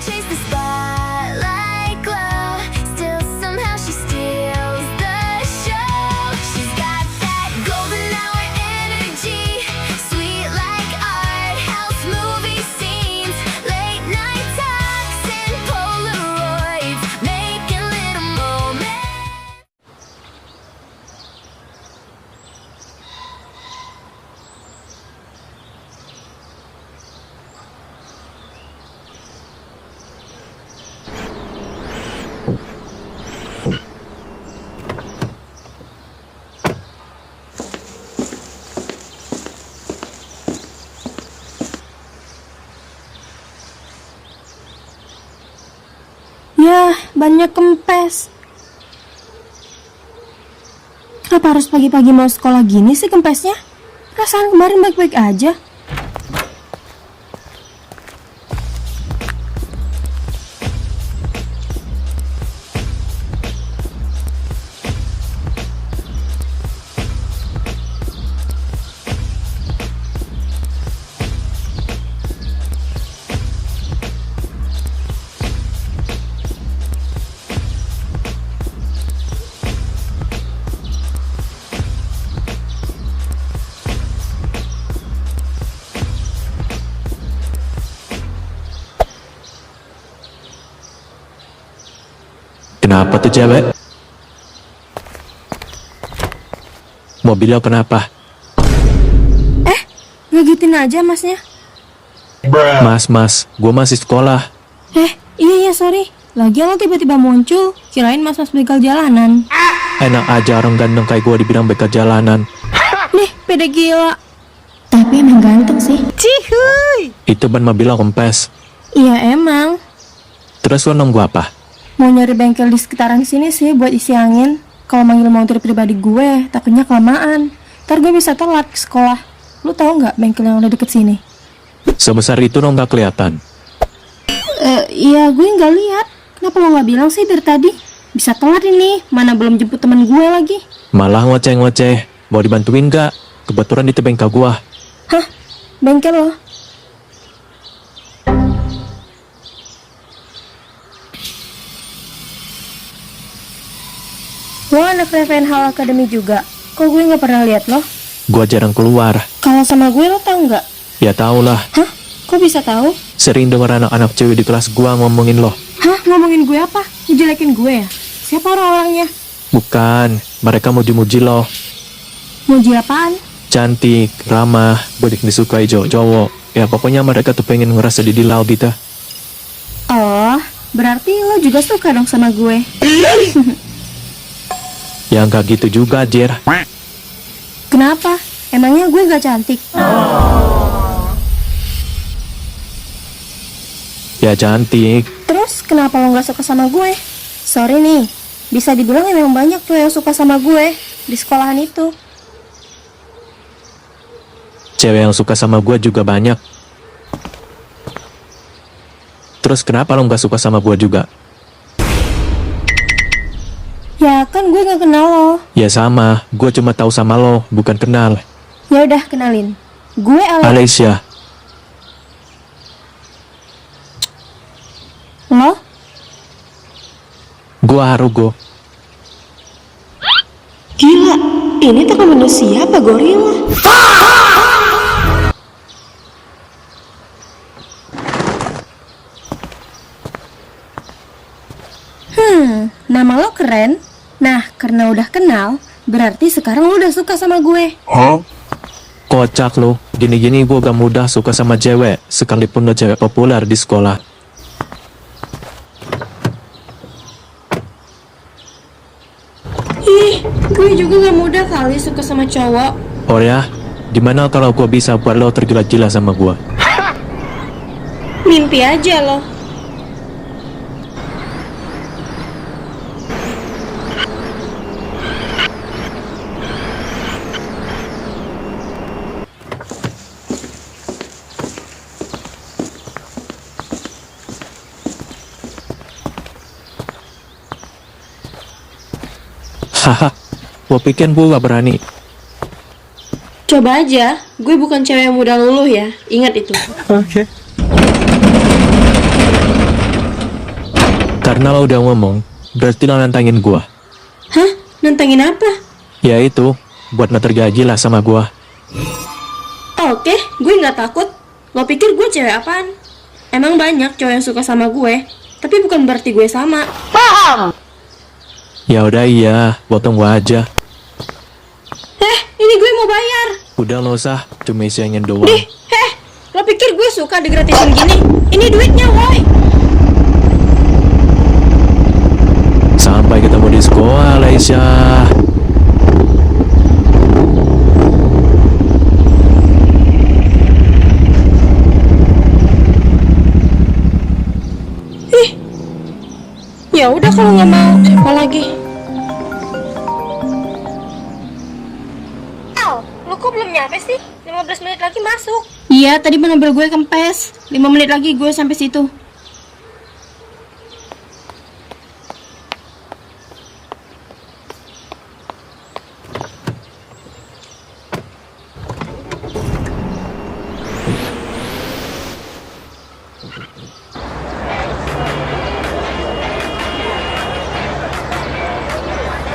chase the spotlight glow. Still somehow she steals the show. She's got that golden hour energy, sweet like art house movie scenes, late night talks and Polaroids, making little moments. Yah, banyak kempes. Kenapa harus pagi-pagi mau sekolah gini sih kempesnya? Perasaan kemarin baik-baik aja. Kenapa tuh cewek? Mobilnya kenapa? Ngagetin aja masnya. Mas, gua masih sekolah. Iya sorry. Lagian lo tiba-tiba muncul, kirain mas-mas begal jalanan. Enak aja orang ganteng kayak gua dibilang bekas jalanan. Nih, pede gila. Tapi emang ganteng sih. Cihuy. Itu ban mobilnya kempes. Iya emang. Terus lo nunggu apa? Mau nyari bengkel di sekitaran sini sih buat isi angin. Kalau manggil montir pribadi gue, takutnya kelamaan. Ntar gue bisa telat ke sekolah. Lu tahu nggak bengkel yang udah deket sini? Sebesar itu lo nggak kelihatan. Iya gue nggak lihat. Kenapa lo nggak bilang sih dari tadi? Bisa telat ini, mana belum jemput teman gue lagi. Malah ngoceh-ngoceh. Mau dibantuin nggak? Kebetulan itu bengkel gua. Hah? Bengkel lo? Lo anak Raven Hall Academy juga? Kok gue nggak pernah lihat lo? Gua jarang keluar. Kalau sama gue lo tahu nggak? Ya tau lah. Hah? Kok bisa tahu? Sering denger anak-anak cewek di kelas gua ngomongin lo. Hah? Ngomongin gue apa? Ngejelekin gue ya? Siapa orang-orangnya? Bukan, mereka muji-muji lo. Muji apaan? Cantik, ramah, banyak disukai cowok. Ya pokoknya mereka tuh pengen ngerasa didilau gitu. Oh, berarti lo juga suka dong sama gue. Ya nggak gitu juga, Jer. Kenapa? Emangnya gue gak cantik? Ya cantik. Terus kenapa lo gak suka sama gue? Sorry nih, bisa dibilang memang banyak tuh yang suka sama gue di sekolahan itu. Cewek yang suka sama gue juga banyak. Terus kenapa lo nggak suka sama gue juga? Ya kan gue gak kenal lo. Ya sama, gue cuma tahu sama lo, bukan kenal. Ya udah kenalin. Gue Alicia. Lo? Gue Harugo. Gila, ini tuh manusia apa gorila? Nama lo keren. Nah, karena udah kenal, berarti sekarang lo udah suka sama gue. Kocak lo, gini-gini gue gak mudah suka sama cewek, sekalipun lo cewek populer di sekolah. Ih, gue juga gak mudah kali suka sama cowok. Oh ya, dimana kalau gue bisa buat lo tergila-gila sama gue? Mimpi aja lo. Haha, gue pikir gue gak berani. Coba aja, gue bukan cewek yang mudah luluh ya. Ingat itu. Oke. Karena lo udah ngomong, berarti lo nantangin gua. Hah? Nantangin apa? Ya itu, buat ngeter gaji lah sama gua. Oke, gue nggak takut. Lo pikir gue cewek apaan? Emang banyak cowok yang suka sama gue, tapi bukan berarti gue sama. Ya udah iya, lo tunggu aja. Ini gue mau bayar. Udah lo usah, cuma isiannya doang. Lo pikir gue suka digratisin gini? Ini duitnya, woi. Sampai ketemu di sekolah, Leisha. Ya udah kalau nggak mau, siapa lagi? Lo kok belum nyampe sih? 15 menit lagi masuk. Iya, tadi mobil gue kempes. 5 menit lagi gue sampai situ.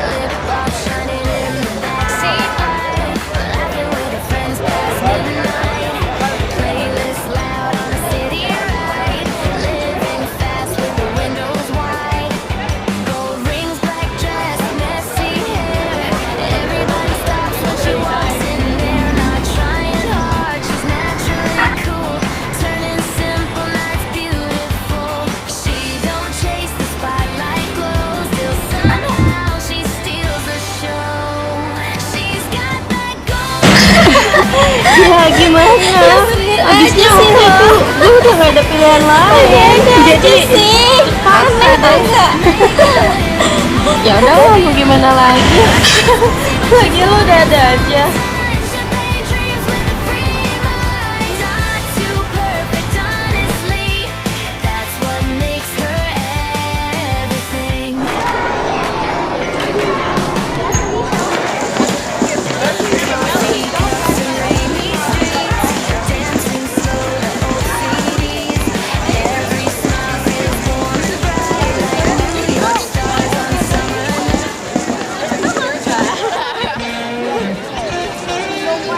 Lip gloss shining in the backseat light. Laughing with her friends past midnight. Playlist loud on a city ride. Living fast with the windows wide. Gold rings, black dress, messy hair. Everybody stops when she walks in there. Not trying hard, she's naturally cool. Turning simple nights beautiful. She don't chase the spotlight glow. Still somehow she steals the show. She's got that gold. Ya gimana? Abisnya waktu itu gue udah gak ada pilihan lain. Jadi paksa deh. Ya udah mau gimana lagi? Lagi lo udah ada aja. Champagne dreams with a free mind. Not too perfect, honestly. That's what makes her everything. Rainy streets, dancing slow to old CDs. Every smile feels warm and bright, like New York stars on summer nights.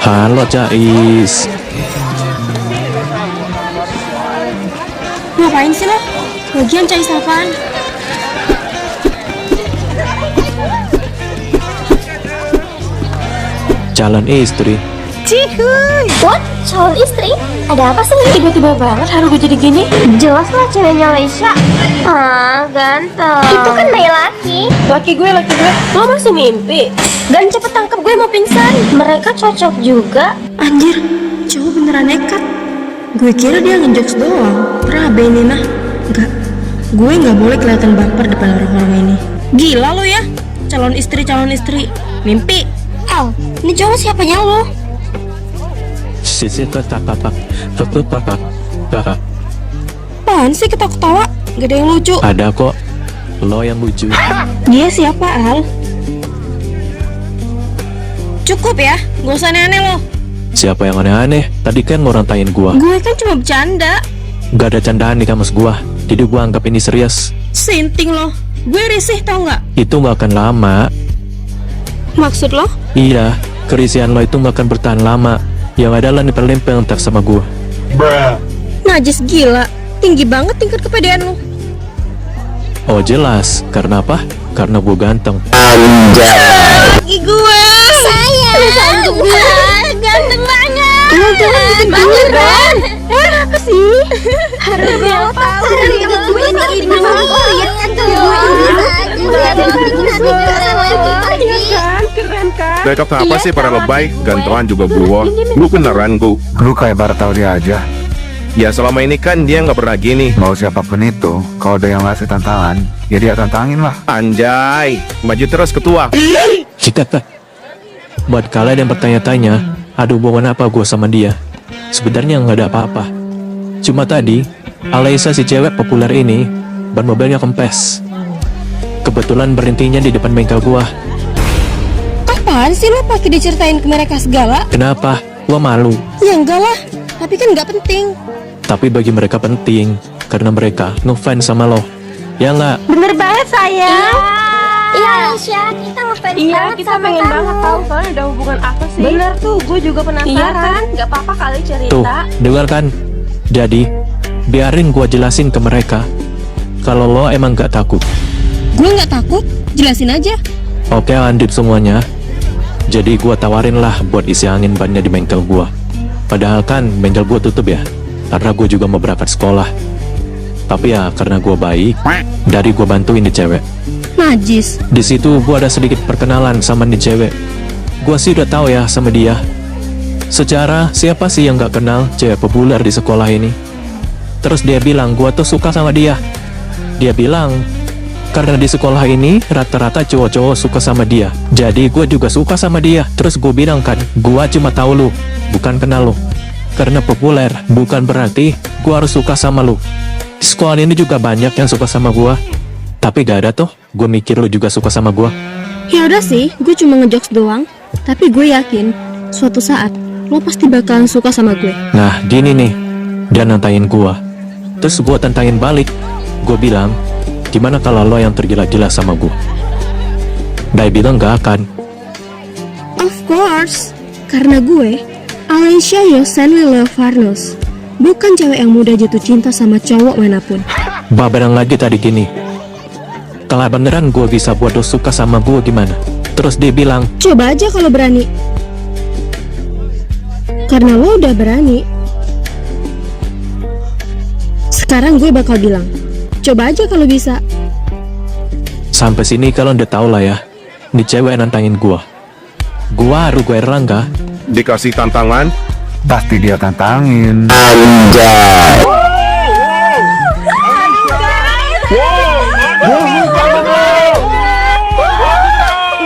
Halo Cais. Ngapain sih lo? Lagian cari apaan? Calon istri. Cihuy. What? Calon istri? Ada apa sih? Tiba-tiba banget harus gue jadi gini. Jelas lah ceweknya Leisha. Ah, ganteng. Itu kan bayi laki. Laki gue. Lo masih mimpi? Dan cepet tangkap gue mau pingsan. Mereka cocok juga. Anjir, cowok beneran nekat. Gue kira dia ngejokes doang. Berabe ini nah. Enggak, gue nggak boleh kelihatan baper depan orang-orang ini. Gila lo ya, calon istri. Mimpi. Al, ini cowok siapanya lo? Sisi kakak. Apaan sih ketawa-ketawa? Gak ada yang lucu. Ada kok. Lo yang lucu. Dia siapa, Al? Cukup ya, gak usah aneh-aneh lo. Siapa yang aneh-aneh? Tadi kan lo rantain gua. Gue kan cuma bercanda. Gak ada candaan di kamus gua. Jadi gua anggap ini serius. Sinting lo. Gue risih tau gak? Itu gak akan lama. Maksud lo? Iya, kerisian lo itu gak akan bertahan lama. Yang ada lo nempel-nempel entar sama gua. Najis gila. Tinggi banget tingkat kepedean lo. Oh jelas, karena apa? Karena gua ganteng. Lagi gue. Sayang, gue ganteng banget. Lo jangan bikin gue, Ren. Apa sih? Harus gue tahu dari gue ini lihat kan tuh Mereka kenapa sih para lebay? Gantengan juga gua. Lu beneran gua. Lu kayak baru tahu dia aja. Ya selama ini kan dia nggak pernah gini. Mau siapapun itu, kalau ada yang ngasih tantangan, ya dia tantangin lah. Anjay, maju terus ketua. Buat kalian yang bertanya-tanya, ada hubungan apa gue sama dia? Sebenarnya nggak ada apa-apa. Cuma tadi, Alaisa si cewek populer ini, ban mobilnya kempes. Kebetulan berhentinya di depan bengkel gua. Apaan sih lo pakai diceritain ke mereka segala? Kenapa? Gua malu. Ya enggak lah, tapi kan nggak penting. Tapi bagi mereka penting, karena mereka ngefans sama lo. Ya nggak? Bener banget sayang. Iya Aisyah, kita ngefans Iya, banget kita sama pengen kamu. banget tahu soalnya ada hubungan apa sih? Bener tuh, gue juga penasaran. Iya kan? Gak apa-apa kali cerita. Tuh, dengar kan? Jadi, biarin gua jelasin ke mereka kalau lo emang gak takut. Gue nggak takut, jelasin aja. Oke lanjut semuanya. Jadi gua tawarin lah buat isi angin bannya di bengkel gua. Padahal kan bengkel gua tutup ya, karena gua juga mau berangkat sekolah. Tapi ya karena gua baik, dari gua bantuin di cewek. Najis. Di situ gua ada sedikit perkenalan sama nih cewek. Gua sih udah tahu ya sama dia. Secara siapa sih yang gak kenal cewek populer di sekolah ini? Terus dia bilang gua tuh suka sama dia. Dia bilang karena di sekolah ini rata-rata cowok-cowok suka sama dia. Jadi gue juga suka sama dia. Terus gue bilang kan, gue cuma tahu lu, bukan kenal lu. Karena populer, bukan berarti gue harus suka sama lu. Di sekolah ini juga banyak yang suka sama gue. Tapi gak ada tuh, gue mikir lu juga suka sama gue. Ya udah sih, gue cuma ngejokes doang. Tapi gue yakin, suatu saat lo pasti bakalan suka sama gue. Nah, gini nih, dia nantangin gue. Terus gue tantangin balik. Gue bilang, gimana kalau lo yang tergila-gila sama gue? Dia bilang gak akan. Of course, karena gue, Alicia Yosenli Leofarnos, bukan cewek yang mudah jatuh cinta sama cowok manapun. Bah bilang lagi tadi gini, kalau beneran gue bisa buat lo suka sama gue gimana? Terus dia bilang, Coba aja kalau berani. Karena lo udah berani. Sekarang gue bakal bilang, coba aja kalau bisa. sampai sini kalian udah tau lah ya, ini cewek nantangin gue. Gue Rugo Erlangga, Dikasih tantangan, Pasti dia tantangin.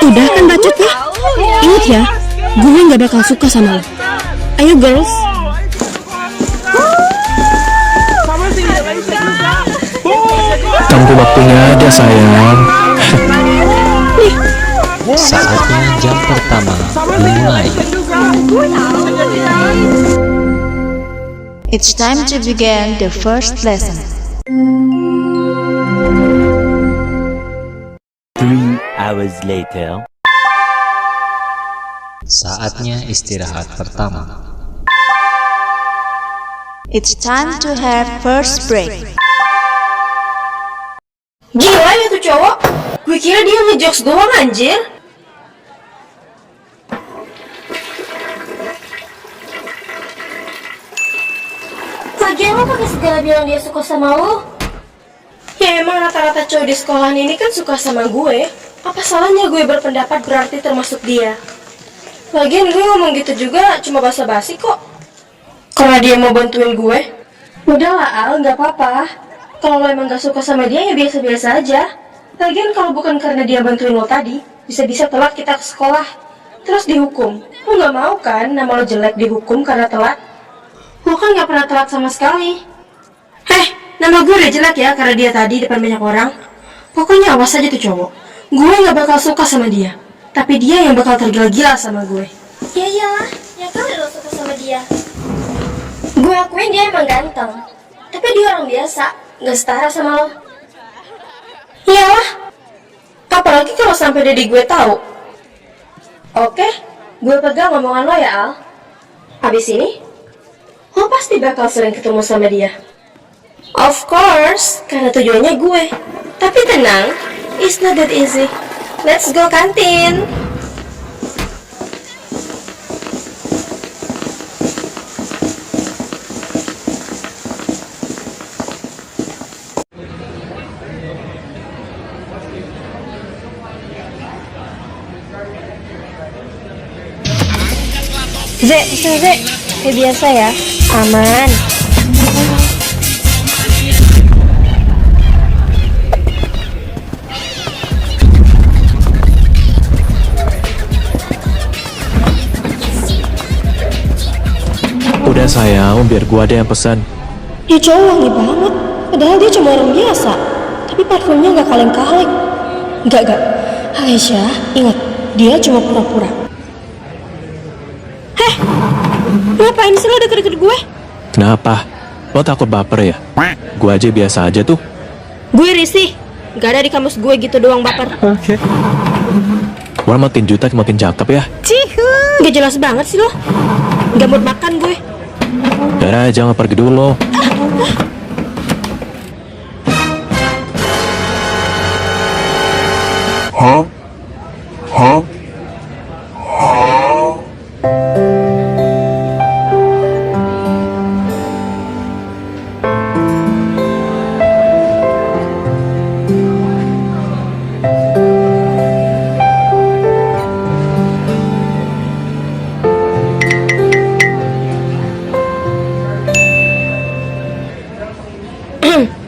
Udah kan bacotnya? Ingat ya, gue gak bakal suka sama lo. Ayo girls. tunggu waktunya aja sayang. Saatnya jam pertama mulai. It's time to begin the first lesson. 3 hours later. Saatnya istirahat pertama. It's time to have first break. Gila ya tuh cowok. Gue kira dia ngejokes doang anjir. Lagian lo pakai segala bilang dia suka sama lo. Ya emang rata-rata cowok di sekolahan ini kan suka sama gue. Apa salahnya gue berpendapat berarti termasuk dia? Lagian gue ngomong gitu juga cuma basa-basi kok. Kalau dia mau bantuin gue, udahlah Al, nggak apa-apa. Kalau lo emang gak suka sama dia ya biasa-biasa aja. Lagian kalau bukan karena dia bantuin lo tadi, bisa-bisa telat kita ke sekolah, terus dihukum. Lo nggak mau kan nama lo jelek dihukum karena telat? Lo kan nggak pernah telat sama sekali. Nama gue udah jelek ya karena dia tadi depan banyak orang. Pokoknya awas aja tuh cowok. Gue gak bakal suka sama dia, tapi dia yang bakal tergila-gila sama gue. Ya iyalah, ya kali lo suka sama dia. Gue akuin dia emang ganteng, tapi dia orang biasa, gak setara sama lo. Iyalah, apalagi kalau sampai daddy gue tahu. Oke, gue pegang omongan lo ya Al. Abis ini, lo pasti bakal sering ketemu sama dia. Of course, karena tujuannya gue. Tapi tenang, it's not that easy. Let's go kantin. Zek, kayak biasa ya, aman. Udah sayang, biar gua ada yang pesan. Dia cowok wangi banget, padahal dia cuma orang biasa. Tapi parfumnya gak kaleng-kaleng. Gak. Aisyah, ingat, dia cuma pura-pura. Ngapain sih lo deket-deket gue? Kenapa? Lo takut baper ya? Gua aja biasa aja tuh. Gue risih. Gak ada di kamus gue gitu doang baper. Wah, makin jutek makin cakep ya. Gak jelas banget sih lo. Gak mood makan gue. Yaudah, jangan pergi dulu.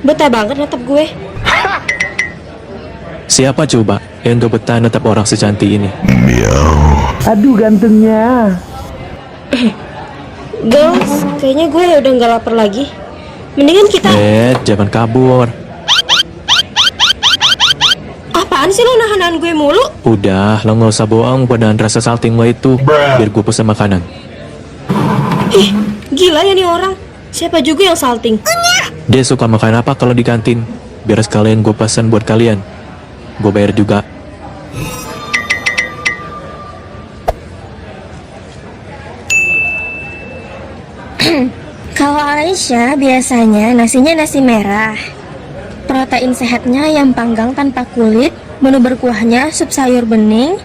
Betah banget natap gue. Siapa coba yang gak betah natap orang secantik ini? Girls, kayaknya gue udah gak lapar lagi. Mendingan kita... Jangan kabur. Apaan sih lo nahan gue mulu? Udah, lo gak usah bohong pada rasa salting lo itu. Biar gue pesen makanan. Ih, gila ya nih orang. Siapa juga yang salting? Dia suka makan apa kalau di kantin? Biar sekalian gue pesan buat kalian. Gue bayar juga. Kalau Aisyah biasanya nasinya nasi merah. Protein sehatnya ayam panggang tanpa kulit, menu berkuahnya sup sayur bening,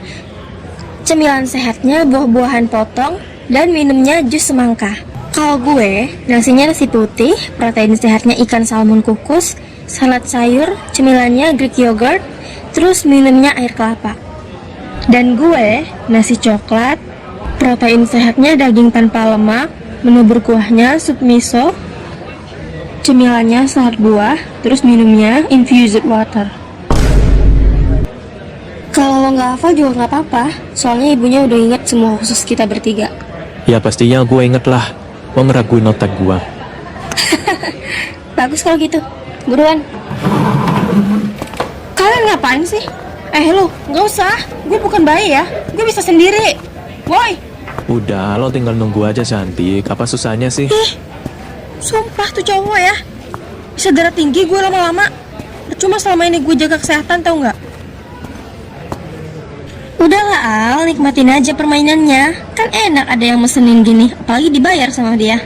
cemilan sehatnya buah-buahan potong, dan minumnya jus semangka. Kalau gue, nasinya nasi putih, protein sehatnya ikan salmon kukus, salad sayur, cemilannya Greek yogurt, terus minumnya air kelapa. Dan gue, nasi coklat, protein sehatnya daging tanpa lemak, menu berkuahnya sup miso, cemilannya salad buah, terus minumnya infused water. Kalau lo nggak hafal juga nggak apa-apa, soalnya ibunya udah inget semua khusus kita bertiga. Ya pastinya gue inget lah. Mau ngeraguin otak gue. Bagus kalau gitu, buruan. Kalian ngapain sih? Lo, nggak usah. Gue bukan bayi ya. Gue bisa sendiri. Woi, Udah, lo tinggal nunggu aja cantik. Apa susahnya sih? sumpah tuh cowok ya. Bisa darah tinggi gue lama-lama. Percuma selama ini gue jaga kesehatan, tau nggak? Udahlah Al, nikmatin aja permainannya. Kan enak ada yang mesenin gini, apalagi dibayar sama dia.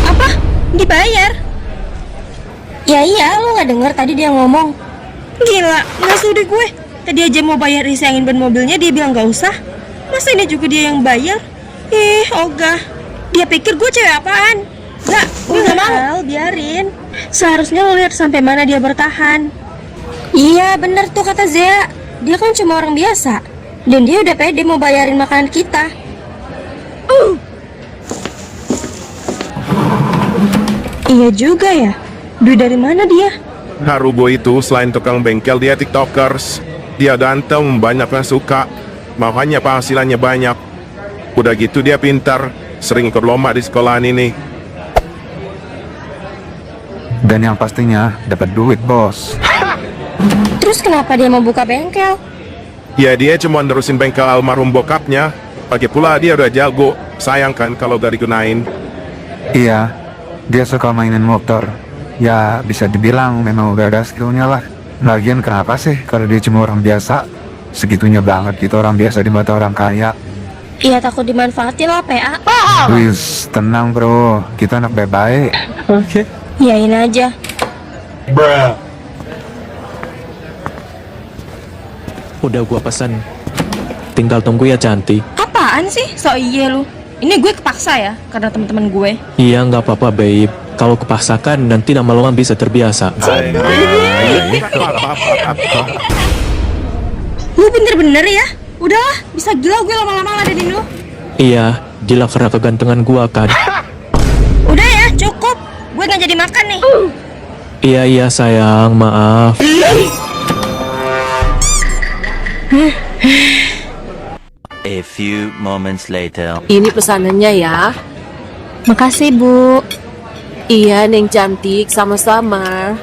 Apa? Dibayar? Ya iya, lu nggak denger tadi dia ngomong. Gila, nggak sudi gue. Tadi aja mau bayar isi angin ban mobilnya, dia bilang nggak usah. Masa ini juga dia yang bayar? Ogah. Dia pikir gue cewek apaan? Nggak, gue nggak mau. Al, biarin. Seharusnya lo lihat sampai mana dia bertahan. Iya, bener tuh kata Zea. Dia kan cuma orang biasa. Dan dia udah pede mau bayarin makanan kita. Iya juga ya. Duit dari mana dia? Harubo itu selain tukang bengkel dia tiktokers. Dia ganteng, banyak yang suka. Makanya penghasilannya banyak. Udah gitu dia pintar, sering ikut lomba di sekolahan ini. Dan yang pastinya dapat duit, bos. Terus kenapa dia mau buka bengkel? Ya dia cuma nerusin bengkel almarhum bokapnya. Lagi pula dia udah jago. Sayang kan kalau gak digunain. Iya, dia suka mainin motor. Ya, bisa dibilang memang udah ada skillnya lah. Lagian kenapa sih kalau dia cuma orang biasa? Segitunya banget gitu orang biasa di mata orang kaya. Iya, takut dimanfaatin lah PA. Wis, tenang bro, kita anak baik-baik. Iyain aja. Udah gue pesan. Tinggal tunggu ya cantik. Apaan sih? So iya lu. Ini gue kepaksa ya, karena teman-teman gue. Iya nggak apa-apa babe. Kalau kepaksakan nanti lama-lama bisa terbiasa. Lu bener-bener ya? Udahlah, bisa gila gue lama-lama ladenin lu. Iya, gila karena kegantengan gue kan. Udah ya, cukup. Gue nggak jadi makan nih. Iya sayang, maaf. A few moments later. Ini pesanannya ya. Makasih, Bu. Iya, Neng cantik, sama-sama.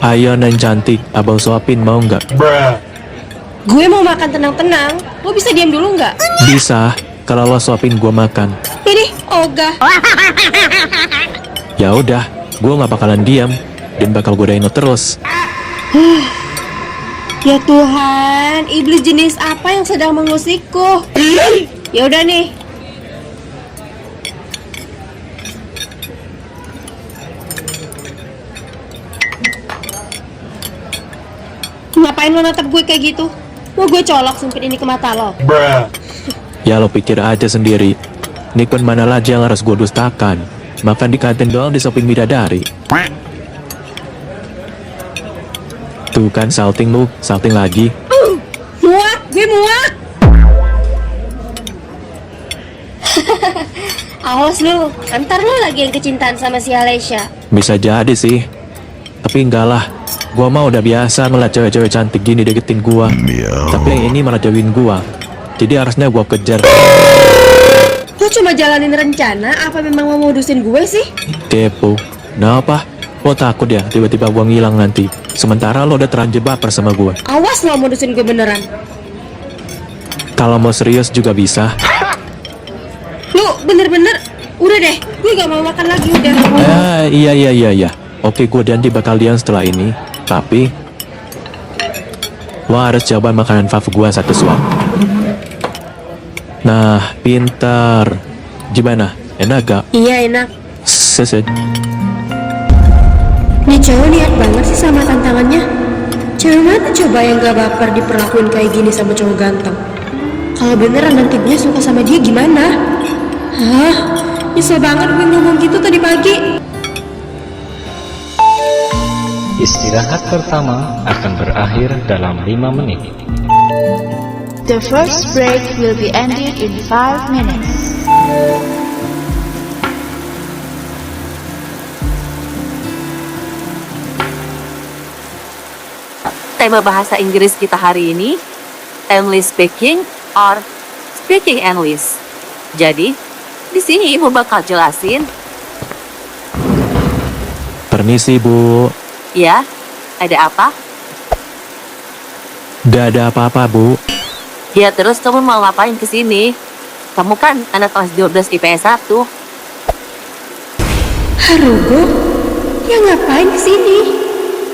Ayo Neng cantik, abang suapin mau nggak? Gue mau makan tenang-tenang. Lu bisa diam dulu nggak? Bisa, kalau lo suapin gue makan. Ini ogah. Ya udah, gue nggak bakalan diam dan bakal godain lo terus. Ya Tuhan, iblis jenis apa yang sedang mengusikku? Ya udah nih. Ngapain lo natap gue kayak gitu? Mau gue colok sumpit ini ke mata lo? Ya lo pikir aja sendiri. Nikon mana lagi yang harus gue dustakan? Makan di kantin doang disuapin bidadari. Tuh kan salting lu, salting lagi. Muak, gue muak. Awas lu, ntar lu lagi yang kecintaan sama si Alesya. Bisa jadi sih. Tapi enggak lah. Gua mah udah biasa ngeliat cewek-cewek cantik gini deketin gua. Tapi yang ini malah jauhin gua. Jadi harusnya gua kejar. Lu cuma jalanin rencana apa memang mau modusin gue sih? Kepo. Nah apa? Lo takut ya tiba-tiba gua ngilang nanti. Sementara lo udah terlanjur baper sama gua. Awas lo modusin gue beneran. Kalau mau serius juga bisa. Lu bener-bener udah deh, gue gak mau makan lagi udah. Iya. Oke, gua janji bakal diam setelah ini. Tapi lo harus coba makanan favorit gua satu suap. Nah, pintar. Gimana? Enak gak? Iya enak. Seset. Nih cowok niat banget sih sama tantangannya. Cewek mana coba yang gak baper diperlakuin kayak gini sama cowok ganteng? Kalau beneran nanti gue suka sama dia gimana? Hah? Nyesel banget gue ngomong gitu tadi pagi. Istirahat pertama akan berakhir dalam 5 menit. The first break will be ended in 5 minutes. Tema bahasa Inggris kita hari ini, English speaking or speaking English. Jadi, di sini Ibu bakal jelasin. Permisi, Bu. Ya, ada apa? Gak ada apa-apa, Bu. Ya terus kamu mau ngapain ke sini? Kamu kan anak kelas 12 IPS 1. Harugo? Ya ngapain di sini?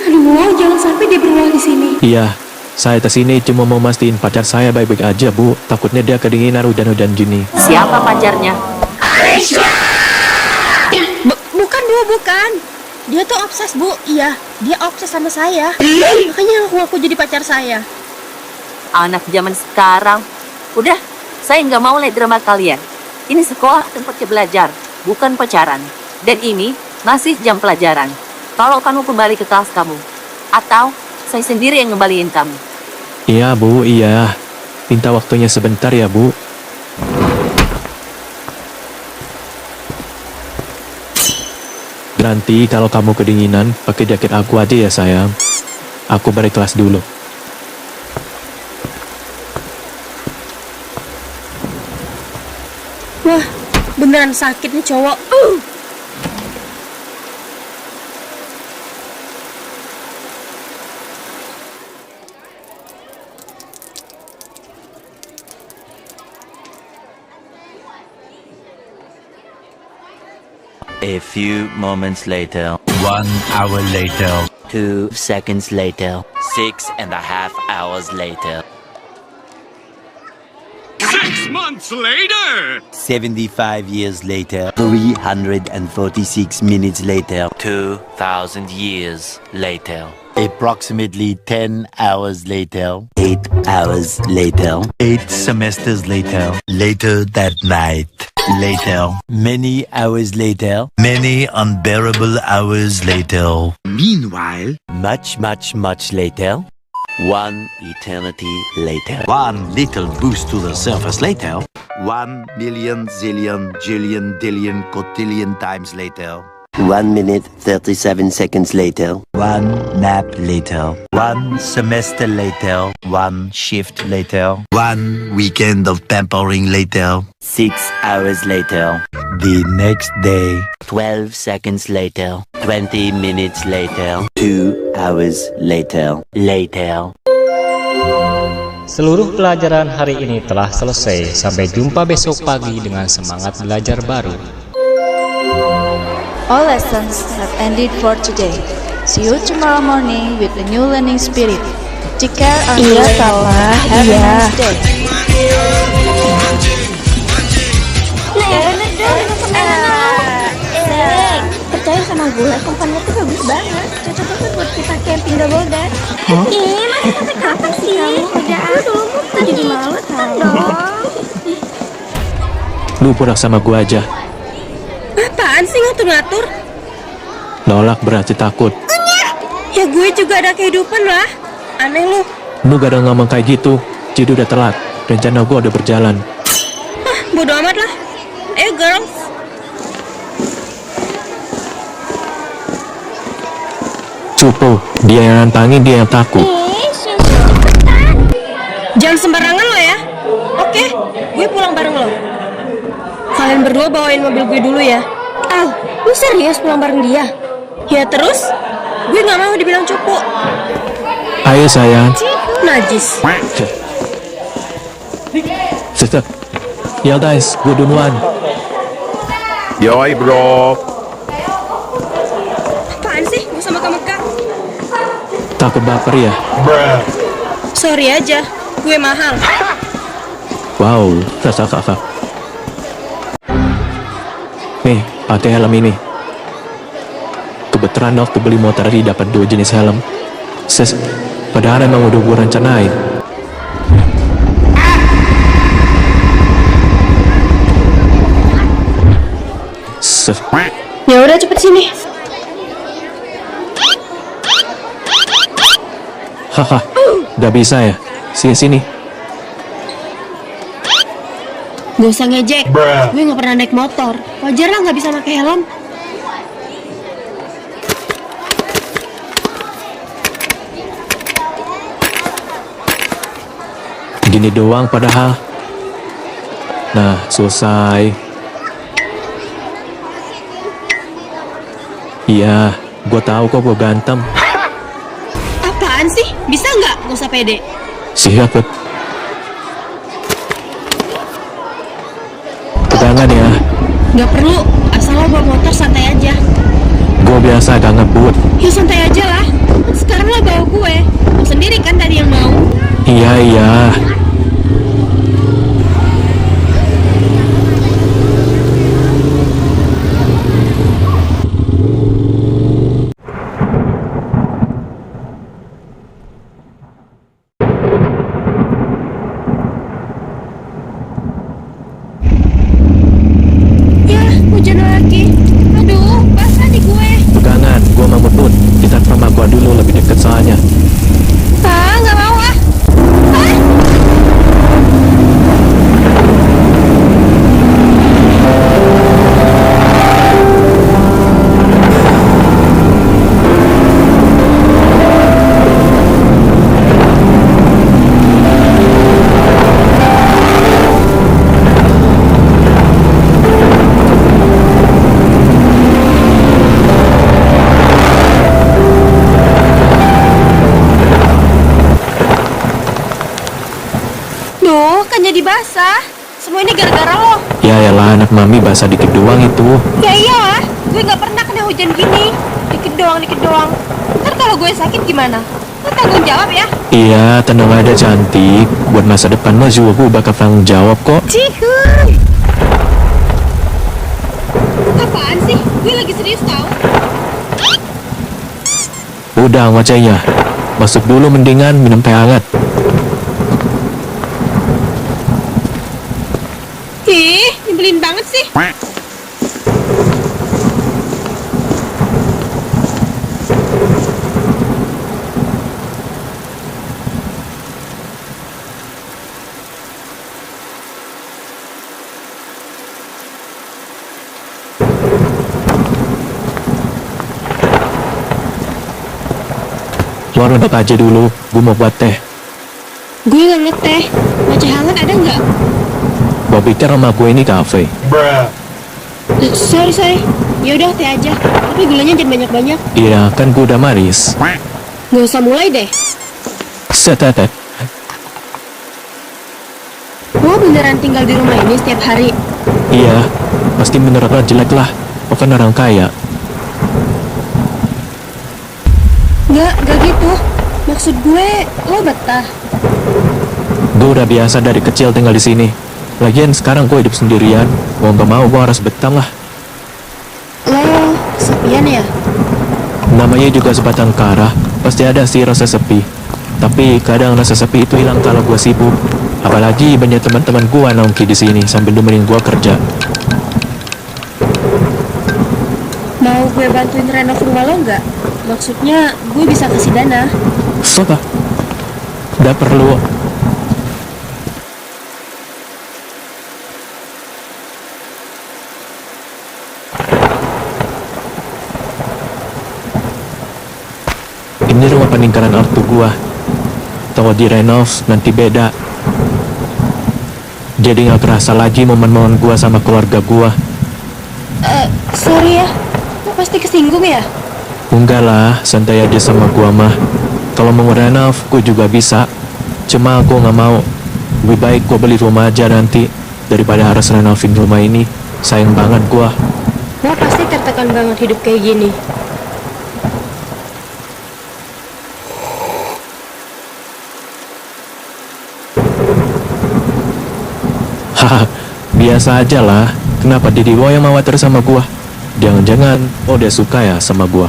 Aduh, wow, jangan sampai dia berulang di sini. Iya, saya kesini cuma mau mastiin pacar saya baik-baik aja, Bu. Takutnya dia kedinginan hujan-hujan gini. Siapa pacarnya? Bukan Bu, bukan. Dia tuh obses Bu, iya. Dia obses sama saya. Makanya aku jadi pacar saya. Anak zaman sekarang. Udah, saya nggak mau lihat drama kalian. Ini sekolah tempatnya belajar, bukan pacaran. Dan ini masih jam pelajaran. Kalau kamu kembali ke kelas kamu, atau saya sendiri yang ngembaliin kamu. Iya, Bu, iya. Minta waktunya sebentar ya, Bu. Nanti kalau kamu kedinginan, pakai jaket aku aja ya, sayang. Aku balik kelas dulu. Wah, beneran sakit nih cowok. A few moments later. 1 hour later. 2 seconds later. 6.5 hours later. 6 months later! 75 years later. 346 minutes later. 2,000 years later. Approximately 10 hours later. 8 hours later. 8 semesters later. Later that night. Later. Many hours later. Many unbearable hours later. Meanwhile, Much later. 1 eternity later. 1 little boost to the surface later. 1 million, zillion, jillion, dillion, cotillion times later. 1 minute, 37 seconds later. 1 nap later. 1 semester later. 1 shift later. 1 weekend of pampering later. 6 hours later. The next day. 12 seconds later. 20 minutes later. 2 hours later. Later. Seluruh pelajaran hari ini telah selesai. Sampai jumpa besok pagi dengan semangat belajar baru. All lessons have ended for today. See you tomorrow morning with the new learning spirit. Take care and Iya, learn Papa. more. Have Iya. a nice day. Percaya sama gue, tempatnya tuh bagus banget. Cocok banget buat kita camping double deck. Ih, masih sampai kapan sih? Kamu udah dulu muter jadi malu dong. Lu pura sama gua aja. Apaan sih ngatur-ngatur? Nolak berarti takut. Ya gue juga ada kehidupan lah. Aneh lu. Lu gak ada ngomong kayak gitu. Jadi udah telat. Rencana gua udah berjalan. Bodo amat lah. Ayo girls. Cupu, dia yang nantangin, dia yang takut. Jangan sembarangan lo ya. Oke, gue pulang bareng lo. Kalian berdua bawain mobil gue dulu ya. Al, lu serius pulang bareng dia? Ya terus, gue nggak mau dibilang cupu. Ayo sayang. Najis. Sister. Ya guys, gue duluan. Yoi bro. Apaan sih? Gue sama Mekah. Takut baper ya? Sorry aja, gue mahal. Wow, rasa kakak. Nih, pakai helm ini. Kebetulan waktu beli motor tadi dapat 2 jenis helm. Padahal emang udah gue rencanain. Ya udah cepet sini. Haha, udah bisa ya? Sini. Gak usah ngejek. Gue nggak pernah naik motor. Wajar lah nggak bisa pakai helm. Gini doang padahal. Nah, selesai. Iya, gue tahu kok gue ganteng. Apaan sih? Bisa nggak? Gak usah pede. Siap, Bet. Pegangan ya. Nggak perlu. Asal lo bawa motor santai aja. Gue biasa agak ngebut. Ya santai aja lah. Sekarang lo bawa gue. Lo sendiri kan tadi yang mau. Iya. Ya, hujan lagi. Aduh, basah nih gue. Pegangan, gue mau ngebut. Kita ke rumah gue dulu, lebih deket soalnya. Ah, nggak mau ah. Duh, kan jadi basah. Semua ini gara-gara lo. Ya elah, anak mami basah dikit doang itu. Ya iyalah, gue nggak pernah kena hujan gini. Dikit doang. Ntar kalau gue sakit gimana? Lo tanggung jawab ya. Iya, tenang aja cantik. Buat masa depan mah juga gue bakal tanggung jawab kok. Cihuy. Apaan sih? Gue lagi serius tau. Udah ngocehnya. Masuk dulu mendingan minum teh hangat. Ih, nyebelin banget sih. Warung aja dulu, gue mau buat teh. Gue nggak ngeteh. Maca hangat ada nggak? Gue pikir rumah gue ini kafe. Sorry. Yaudah teh aja. Tapi gulanya jangan banyak-banyak. Iya, kan gue udah maris. Gak usah mulai deh. Setetet. Lo beneran tinggal di rumah ini setiap hari? Iya, pasti menurut lo jelek lah. Lo kan orang kaya. Nggak gitu. Maksud gue, lo betah. Gue udah biasa dari kecil tinggal di sini. Lagian sekarang gue hidup sendirian. Mau gak mau gue harus betah lah. Lo sepian ya? Namanya juga sebatang kara, pasti ada sih rasa sepi. Tapi kadang rasa sepi itu hilang kalau gue sibuk. Apalagi banyak teman-teman gue nongki di sini sambil nemenin gue kerja. Mau gue bantuin renov rumah lo nggak? Maksudnya gue bisa kasih dana. Apa? Udah perlu. Ini rumah peninggalan ortu gua. Kalau direnov nanti beda. Jadi nggak kerasa lagi momen-momen gua sama keluarga gua. Sorry ya, lo pasti kesinggung ya? Enggak lah, santai aja sama gua mah. Kalau mau renov, gua juga bisa. Cuma gua nggak mau. Lebih baik gua beli rumah aja nanti daripada harus renovin rumah ini. Sayang banget gua. Lo pasti tertekan banget hidup kayak gini. Haha, biasa aja lah. Kenapa Didi Boy yang khawatir sama gua? Jangan-jangan, oh dia suka ya sama gua.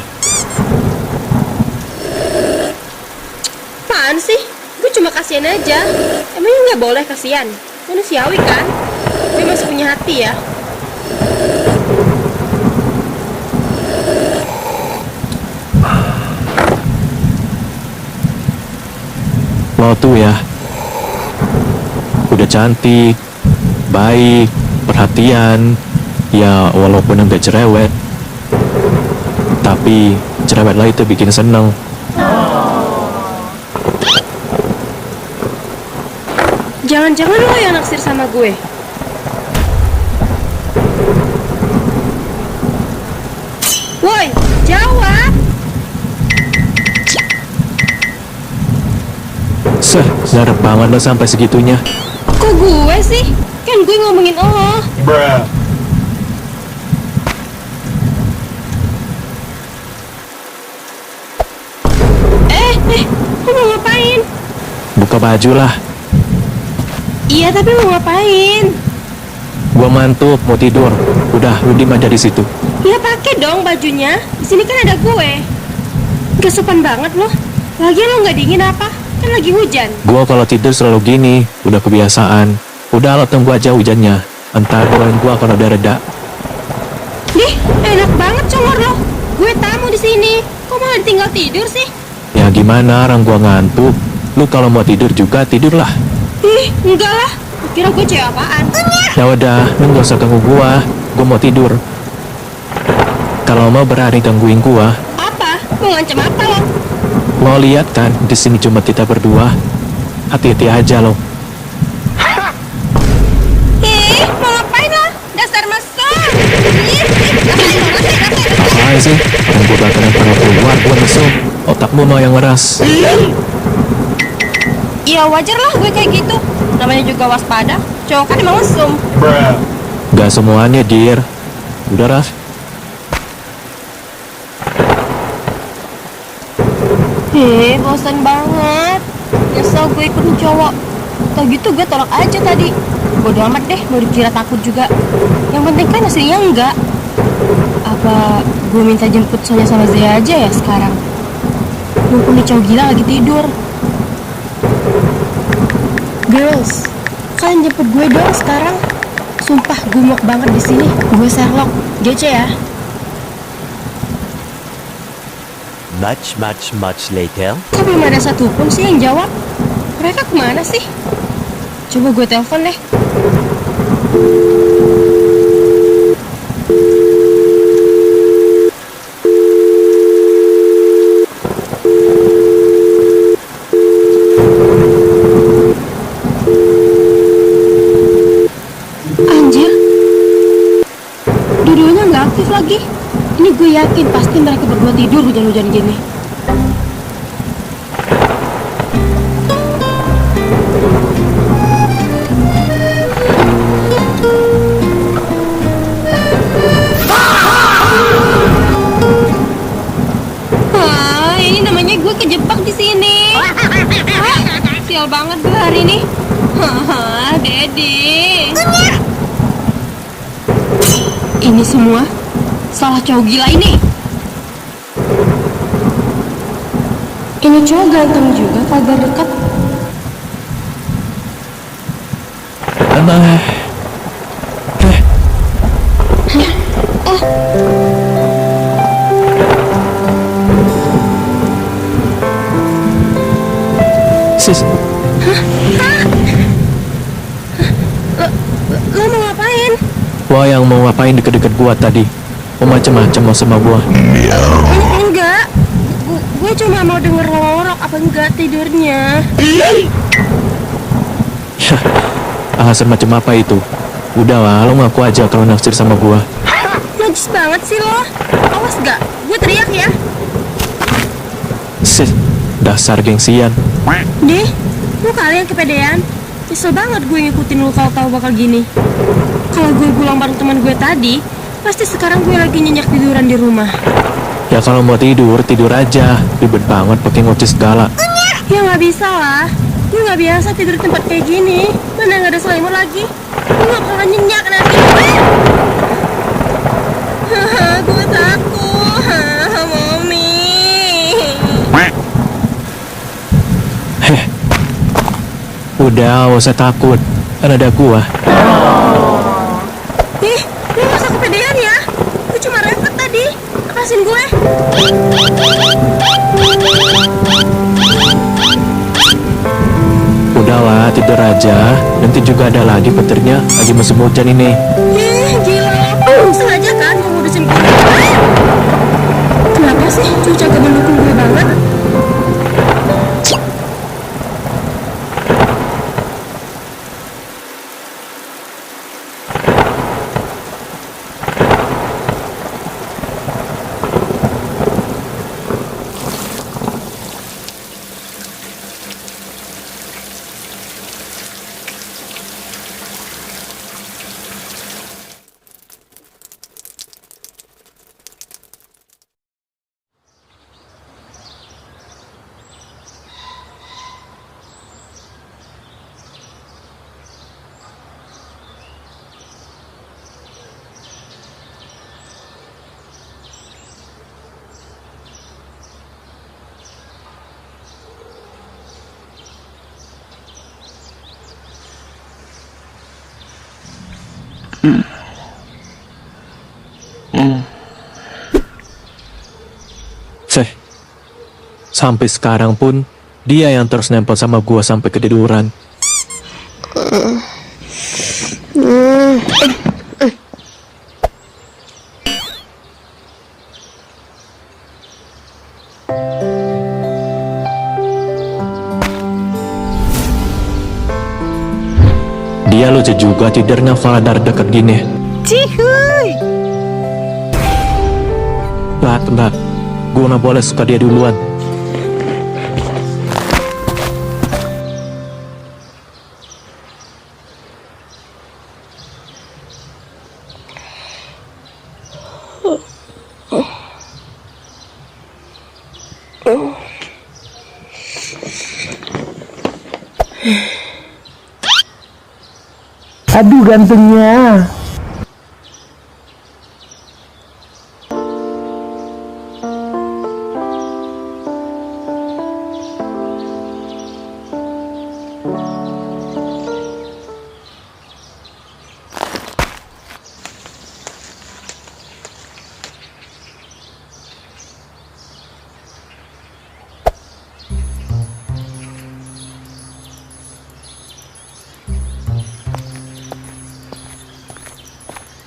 Apaan sih? Gue cuma kasihan aja. Emangnya nggak boleh kasihan? Manusiawi kan? Gue masih punya hati ya. Lo tuh ya, udah cantik, baik, perhatian, ya walaupun enggak cerewet, tapi cerewet lah itu bikin seneng. Jangan-jangan lo yang naksir sama gue? Woi, jawab! Seh, ngarep banget lo sampai segitunya. Kok gue sih? Kan gue ngomongin lo. Kok mau ngapain? Buka baju lah. Iya, tapi mau ngapain? Gua mantuk, mau tidur. Udah, lu diem aja di situ. Ya pakai dong bajunya. Di sini kan ada gue. Gak sopan banget loh. Lagian lo nggak dingin apa? Kan lagi hujan. Gua kalau tidur selalu gini, udah kebiasaan. Udah lo tunggu aja hujannya. Entar bawain gua kalau udah reda. Dih, enak banget congor lo. Gue tamu di sini. Kok malah ditinggal tidur sih? Ya gimana, orang gua ngantuk. Lu kalau mau tidur juga tidurlah. Ih, enggak lah. Kira gue cewek apaan? Ya udah, lu gak usah ganggu gua. Gua mau tidur. Kalau mau berani gangguin gua, Apa? Mau ngancam apa lo? mau lihat kan di sini cuma kita berdua. Hati-hati aja lo. Ih, mau ngapain lo? Dasar mesum. Ih, rasain. Apaan sih? Orang gua bakalan pada keluar, gua mesum. Otakmu mau yang ngeras. Ya wajar lah gue kayak gitu. Namanya juga waspada. Cowok kan emang mesum. Gak semuanya, dear. Udah, Raf. Bosan banget. Nyesel gue ikutin cowok. Tau gitu gue tolak aja tadi. Bodo amat deh, mau dikira takut juga. Yang penting kan hasilnya enggak. Apa gue minta jemput Sonya sama Zia aja ya sekarang? Mumpung nih cowok gila lagi tidur. Girls, kalian jemput gue dong sekarang. Sumpah gue muak banget di sini. Gue Sherlock, GC ya. Much later. Kok belum ada satupun sih yang jawab? Mereka kemana sih? Coba gue telepon deh. Anjir, dua-duanya nggak aktif lagi. Ini gue yakin pasti mereka berdua tidur hujan-hujan gini. Ini namanya banget gue hari ini. Haha, Dede. Ini semua salah cowok gila ini. Ini cowok ganteng juga kagak dekat. Nah, sis, Lo mau ngapain? wah yang mau ngapain deket-deket gua tadi? Mau macem-macem mau sama gua? Enggak. Gue cuma mau denger lo ngorok apa enggak tidurnya. Alasan macam apa itu? Udahlah, lo ngaku aja kalau naksir sama gua. Najis banget sih lo. Awas gak? Gue teriak ya. Sis, dasar gengsian. Deh, lu kalian kepedean. Nyesel banget gue ngikutin lu kalau tahu bakal gini. Kalau gue pulang bareng teman gue tadi, pasti sekarang gue lagi nyenyak tiduran di rumah. Ya kalau mau tidur, tidur aja. Ribet banget pakai ngoceh segala. Ya nggak bisa lah. Gue nggak biasa tidur di tempat kayak gini. Mana nggak ada selimut lagi. Gue nggak bakalan nyenyak nanti. Haha, gue takut. Haha, Mami. Udah, gak usah takut. Kan ada gua. Ih, lu nggak usah kepedean ya. Gue cuma repot tadi. Lepasin gue. Udahlah, tidur aja. Nanti juga ada lagi petirnya. Lagi musim hujan ini. Ih, gila. Sengaja kan mau ngurusin gue. Kenapa sih cuaca gak mendukung gue banget? Ceh, sampai sekarang pun dia yang terus nempel sama gua sampai ketiduran. Dia lucu juga tidurnya Valadar deket gini. Cihuy. Mbak, gue nggak boleh suka dia duluan. Aduh gantengnya.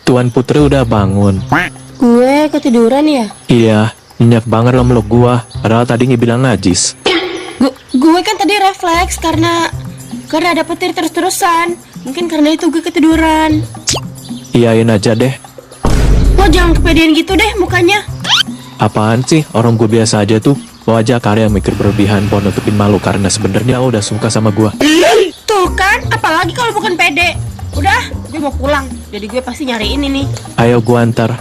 Tuan Putri udah bangun. Gue ketiduran ya? Iya, nyenyak banget lo meluk gua. Padahal tadi ngebilang najis. Gue kan tadi refleks karena ada petir terus-terusan. Mungkin karena itu gue ketiduran. Iyain aja deh. Lo jangan kepedean gitu deh mukanya. Apaan sih? Orang gue biasa aja tuh. Lo aja karya mikir berlebihan buat nutupin malu karena sebenarnya lo udah suka sama gua. Tuh kan, apalagi kalau bukan pede. Udah, gue mau pulang. Jadi gue pasti nyariin ini. Ayo gua antar.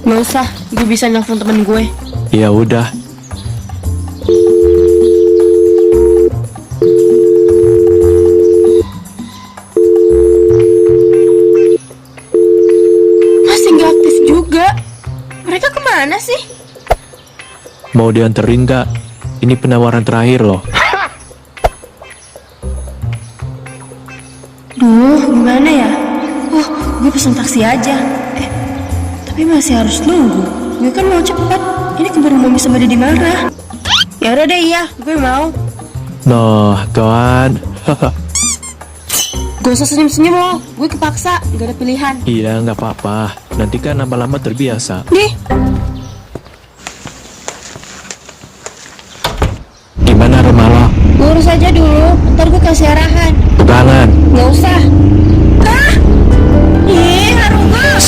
Nggak usah, gue bisa nelfon temen gue. Ya udah. Gimana sih? Mau dianterin nggak? Ini penawaran terakhir loh. Duh, gimana ya? Oh, gue pesen taksi aja. Tapi masih harus nunggu. Gue kan mau cepet. Ini keburu Mami sama Dedi marah. Ya udah deh, iya, gue mau. Nah, kan. Gak usah senyum-senyum loh. Gue kepaksa, gak ada pilihan. Iya, nggak apa-apa. Nanti kan lama-lama terbiasa. Nih, Gimana rumah lo? urus aja dulu. Ntar gue kasih arahan. Pegangan. Gak usah. Ah! Ih, harum banget.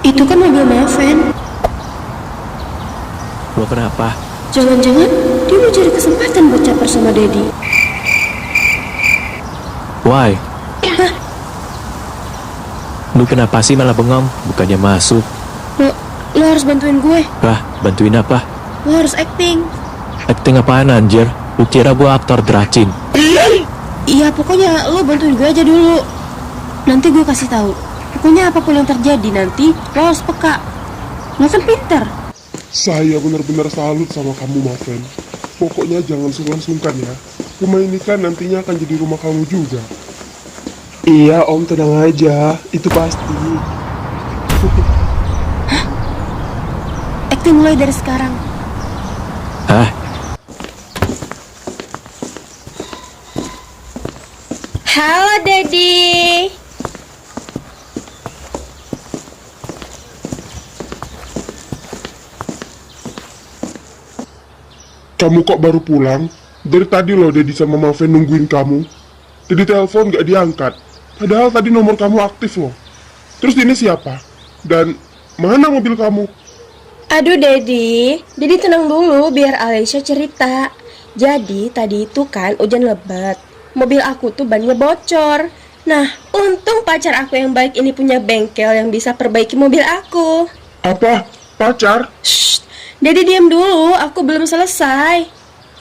Itu kan mobil Maven. Lo kenapa? Jangan-jangan dia mau cari kesempatan buat caper sama Dedi. Why? Lu kenapa sih malah bengong? Bukannya masuk. Lo harus bantuin gue. Bah, bantuin apa? Lo harus acting. Acting apaan anjir? Lu kira gua aktor dracin? Iya, pokoknya lo bantuin gue aja dulu. Nanti gue kasih tahu. Pokoknya apapun yang terjadi nanti lo harus peka. Lo kan pinter. Saya benar-benar salut sama kamu, Maven. Pokoknya jangan sungkan-sungkan ya. Rumah ini kan nantinya akan jadi rumah kamu juga. Iya, Om, tenang aja. Itu pasti. Acting mulai dari sekarang. Hah? Halo, Dedi. Kamu kok baru pulang? Dari tadi loh Dedi sama Maven nungguin kamu. Dedi telepon gak diangkat. Padahal tadi nomor kamu aktif loh. Terus ini siapa? Dan mana mobil kamu? Aduh, Dedi tenang dulu biar Alesya cerita. Jadi tadi itu kan hujan lebat. Mobil aku tuh bannya bocor. Nah, untung pacar aku yang baik ini punya bengkel yang bisa perbaiki mobil aku. Apa? Pacar? Shh, Dedi diam dulu, aku belum selesai.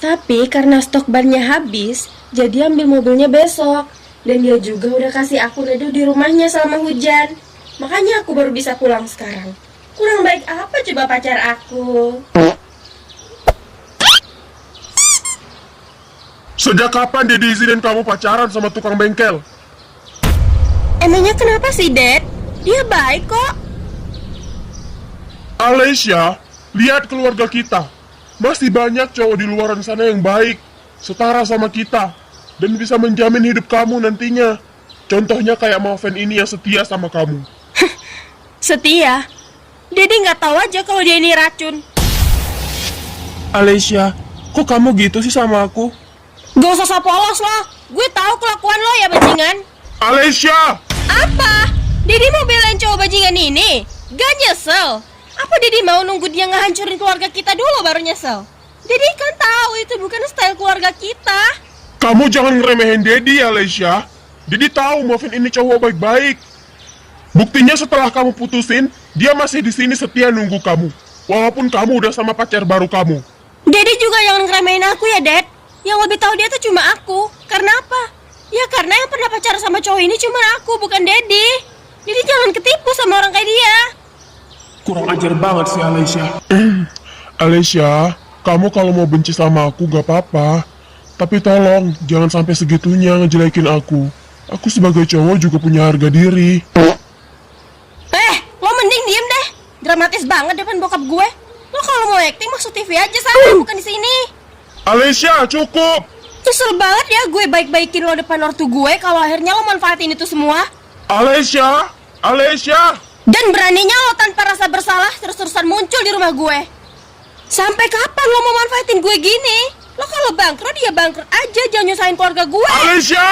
Tapi karena stok bannya habis, jadi ambil mobilnya besok. Dan dia juga udah kasih aku redo di rumahnya selama hujan. Makanya aku baru bisa pulang sekarang. Kurang baik apa coba pacar aku? Sejak kapan Dedi izinin kamu pacaran sama tukang bengkel? Emangnya kenapa sih, Dad? Dia baik kok. Alesya, lihat keluarga kita. Masih banyak cowok di luar sana yang baik, setara sama kita, dan bisa menjamin hidup kamu nantinya. Contohnya kayak Maven ini yang setia sama kamu. Setia? Dedi nggak tahu aja kalau dia ini racun. Alesya, kok kamu gitu sih sama aku? Gak usah sok polos loh. Gue tahu kelakuan lo ya, bajingan. Alesya! Apa? Dedi mau belain cowok bajingan ini? Gak nyesel? Apa Dedi mau nunggu dia ngehancurin keluarga kita dulu baru nyesel? Dedi kan tahu itu bukan style keluarga kita. Kamu jangan ngeremehin Dedi, Alesya. Dedi tahu Maven ini cowok baik-baik. Buktinya setelah kamu putusin, dia masih di sini setia nunggu kamu. Walaupun kamu udah sama pacar baru kamu. Dedi juga jangan ngeremehin aku ya, Dad. Yang lebih tahu dia tuh cuma aku. Karena apa? Ya karena yang pernah pacaran sama cowok ini cuma aku, bukan Dedi. Dedi jangan ketipu sama orang kayak dia. Kurang ajar banget sih Alesya. Alesya, kamu kalau mau benci sama aku gak apa-apa. Tapi tolong, jangan sampai segitunya ngejelekin aku. Aku sebagai cowok juga punya harga diri. Lo mending diem deh. Dramatis banget depan bokap gue. Lo kalau mau acting masuk TV aja sana, bukan di sini. Alesya, cukup! Kesel banget ya gue baik-baikin lo depan ortu gue kalau akhirnya lo manfaatin itu semua. Alesya! Alesya! Dan beraninya lo tanpa rasa bersalah terus-terusan muncul di rumah gue. Sampai kapan lo mau manfaatin gue gini? Lo kalau bangkrut ya bangkrut aja, jangan nyusahin keluarga gue. Alesya!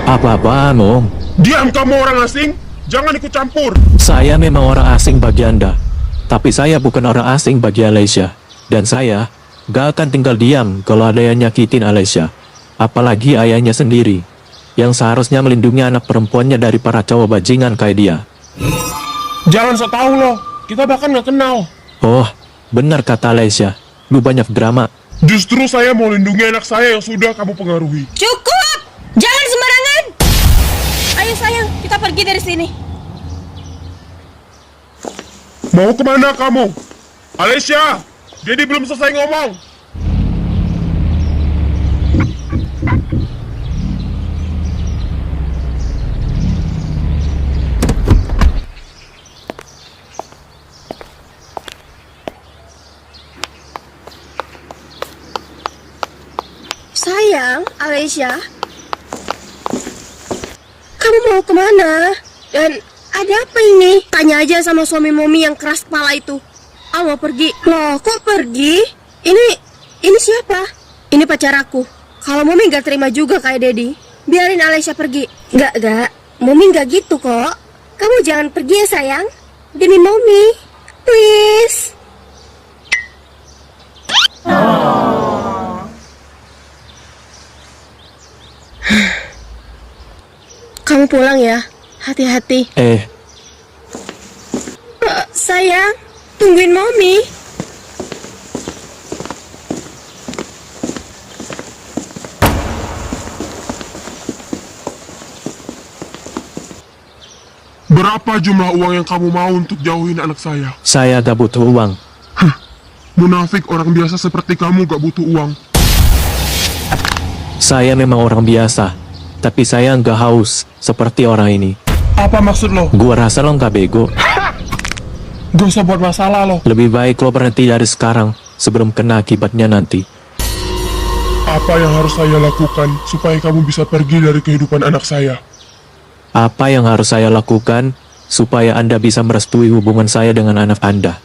Apa-apaan, Om? Diam kamu orang asing! Jangan ikut campur! Saya memang orang asing bagi Anda. Tapi saya bukan orang asing bagi Alesya. Dan saya gak akan tinggal diam kalau ada yang nyakitin Alesya. Apalagi ayahnya sendiri, yang seharusnya melindungi anak perempuannya dari para cowok bajingan kayak dia. Jangan sok tahu loh, Kita bahkan nggak kenal. Oh, benar kata Alessia. Lu banyak drama. Justru saya mau lindungi anak saya yang sudah kamu pengaruhi. Cukup! Jangan sembarangan! Ayo sayang, kita pergi dari sini. Mau kemana kamu? Alessia, Dedi belum selesai ngomong. Sayang, Alessia, kamu mau kemana? Dan ada apa ini? Tanya aja sama suami Momi yang keras kepala itu. Ah, mau pergi. Loh, kok pergi? Ini siapa? Ini pacar aku. Kalau Momi nggak terima juga kayak Dedi, biarin Alessia pergi. Nggak. Momi nggak gitu kok. Kamu jangan pergi ya sayang. Demi Momi. Please. Kamu pulang ya. Hati-hati. Sayang, tungguin Momi. Berapa jumlah uang yang kamu mau untuk jauhin anak saya? Saya gak butuh uang. Munafik, orang biasa seperti kamu gak butuh uang. Saya memang orang biasa, tapi saya nggak haus seperti orang ini. Apa maksud lo? Gua rasa lo nggak bego. Gak usah buat masalah lo. Lebih baik lo berhenti dari sekarang sebelum kena akibatnya nanti. Apa yang harus saya lakukan supaya kamu bisa pergi dari kehidupan anak saya? Apa yang harus saya lakukan supaya Anda bisa merestui hubungan saya dengan anak Anda?